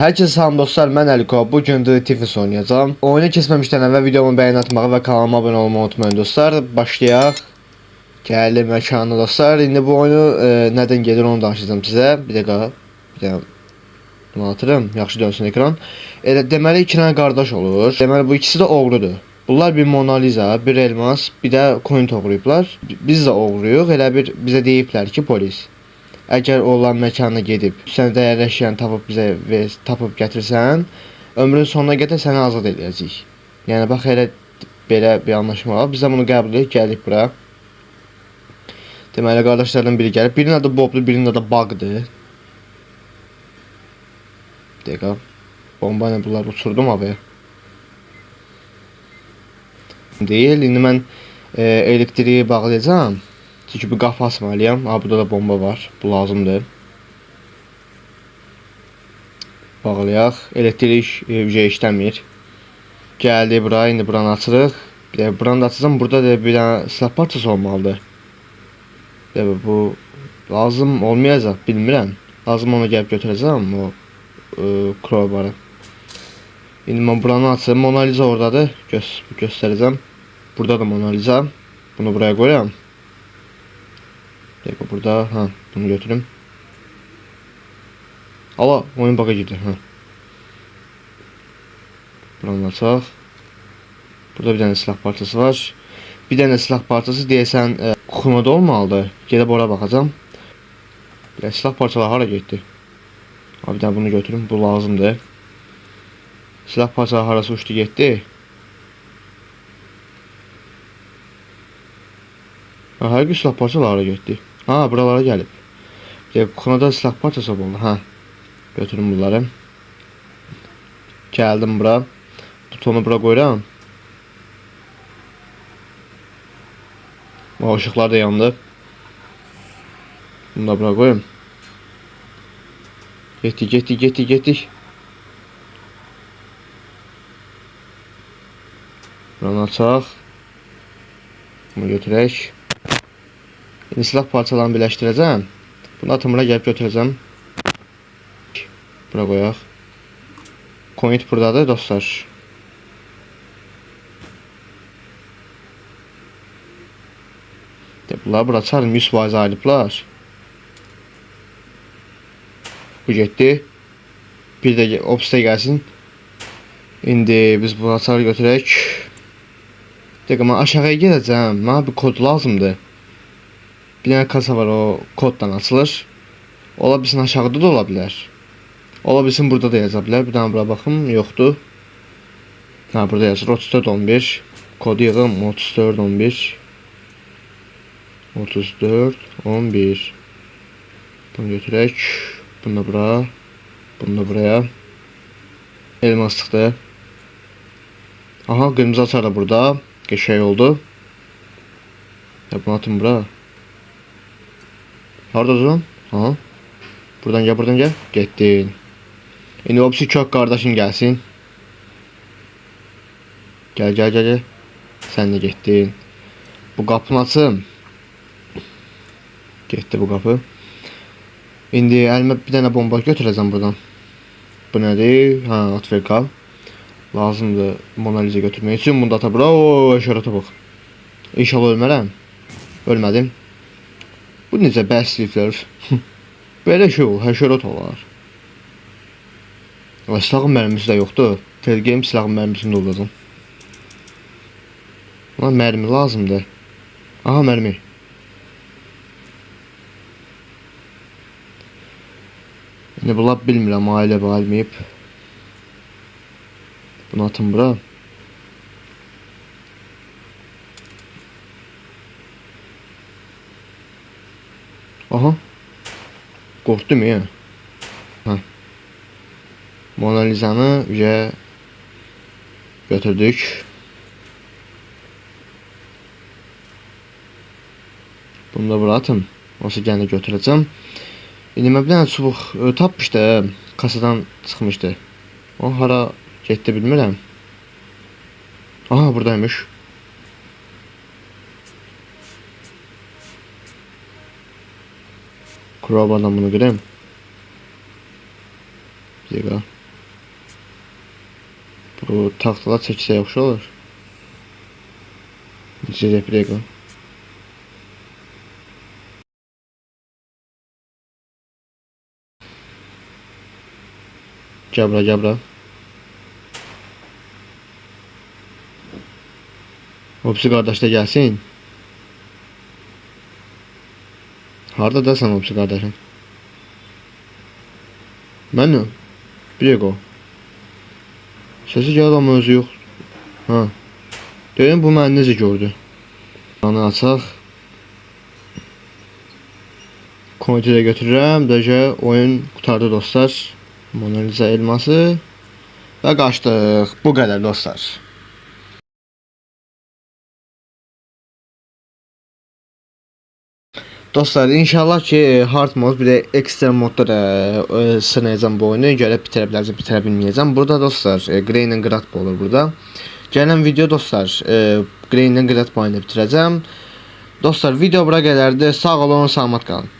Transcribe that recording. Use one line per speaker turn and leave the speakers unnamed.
Herkese salam dostlar, mən Əliko. Bugün The Tiflis oynayacağım. Oyuna keçməmişdən əvvəl videomu bəyən atmağı və kanalıma abunə olmağı unutmayın dostlar. Başlayaq. Gəldi məkanı dostlar. İndi bu oyunu nədən gedir onu danışacağım sizə. Bir dəqiqə. Bunu atırım. Yaxşı dönsün ekran. Deməli iki dənə qardaş olur. Deməli bu ikisi də oğrudur. Bunlar bir Mona Lisa, bir elmas, bir də coin oğruyublar. Biz də oğruyuq. Elə bir bizə deyiblər ki, polis. Əgər olan məkana gedib, sən dəyərli əşyanı tapıb gətirsən, ömrün sonuna qədər səni azad edəcəyik. Yəni bax elə belə bir anlaşma var. Biz də bunu qəbul edib gəldik bura. Deməli qardaşlardan biri gəlib. Birinin adı Bobdur, birinin adı Bug'dır. Dəqiqə. Bomba ilə bunları uçurdum havaya. Deyil, indi mən elektriği bağlayacağam. Çünki bir qapı açmalıyam. Burada da bomba var. Bu lazımdır. Bağlayaq. Elektrik işləmir. Gəldi bura. İndi buranı açırıq. Buranı da açacağım. Burada da bir dənə silah parçası olmalıdır. Bu lazım olmayacaq. Bilmirəm. Lazım onu gəlib götürəcəm. O crowbarı. İndi mən buranı açım. Mona Lisa oradadır. Göstərəcəm. Burada da Mona Lisa. Bunu buraya qoyuram. Burada, bunu götürüm. Allah, oyun baga girdi. Buranı açaq. Burada bir dənə silah parçası var. Bir dənə silah parçası deyəsən kuxunada olmalıdır. Gedib ora baxacam. Silah parçaları hara getdi? Bir dənə bunu götürüm, bu lazımdır. Silah parçaları harası uçdu getdi? Hər gün silah parçaları hara getdi? Buralara gəlib. Kuxunada silah parçası olmalı. Götürüm bunları. Gəldim bura. Butonu bura qoyuram. O ışıqlar da yandı. Bunu da bura qoyum. Getdik. Buranı açaq. Bunu götürək. İndi silah parçalarını birləşdirəcəm. Bunu atımıra gəlib götürəcəm. Bura qoyaq. Coin buradadır dostlar. Bunları bura çarım 100% ayılıblar. Bu getdi. Bir də opsda gəlsin. İndi biz bunu açarı götürək. Mən aşağıya gedəcəm. Mənə bir kod lazımdır. Bir dənə kasa var, o koddan açılır. Ola bilsin aşağıda da ola bilər. Ola bilsin burada da yaza bilər. Bir dənə bura baxım, yoxdur. Burada yazır 3411. Kodu yığım 3411. 3411. Bunu götürək. Bunu da bura. Bunu da buraya. Elmaslıqdır. Aha, qırmızı açar da burada. Qəşəng oldu. Bunu atım bura. Harada uzun? Buradan gel. Getdin. İndi o kök qardaşın gəlsin. Gəl. Sən də getdin. Bu qapını açım. Getdi bu qapı. İndi əlimə bir dənə bomba götürəcəm buradan. Bu nədir? Atverkal. Lazımdır Mona Lisa götürmək üçün. Bunu da ata bura. Şərata bax. İnşallah ölmərəm. Ölmədim. Bu necə bəsliyiblər? Belə şey olur, həşərat olar. Silahın mərmisi də yoxdur. Telgeyim silahın mərmisini də olacam. Mərmi lazımdır. Aha, mərmi. İndi bunlar bilmirəm, ailə bilməyib. Bunu atım bura. Aha. Qorxdum ya. Mona Lisa'nı götürdük. Bunu da bura atım. Olsa gəlini götürəcəm. İndi mən bir dənə çubuq tapmışdı. Kasadan çıxmışdı. O hara getdi bilmirəm. Aha, buradaymış. Crowbar'dan bunu göreyim. Bir dakika. Bu taxtalar çəksə yaxşı olur. Necə replay qoy. Gəl bura. Hopsi qardaş da gəlsin. Harda da sən Hopsi qardaşın? Mənlə? Bir dəqiqə. Səsi gəlir amma özü yox. Ha. Deyim bu məni necə gördü? Onu açaq. Konverterə götürürəm. Dəcə oyun qutardı dostlar. Mona Lisa elması. Və qaçdıq. Bu qədər dostlar. Dostlar inşallah ki hard mod bir de ekstra modda da sınayacağım bu oyunu. Gəlib bitirə bilərəm, bitirə bilməyəcəm. Burada dostlar Grain Grat olur burada. Gələn video dostlar Grain Grat oyunu bitirəcəm. Dostlar video bura qədərdir. Sağ olun, salamat qalın.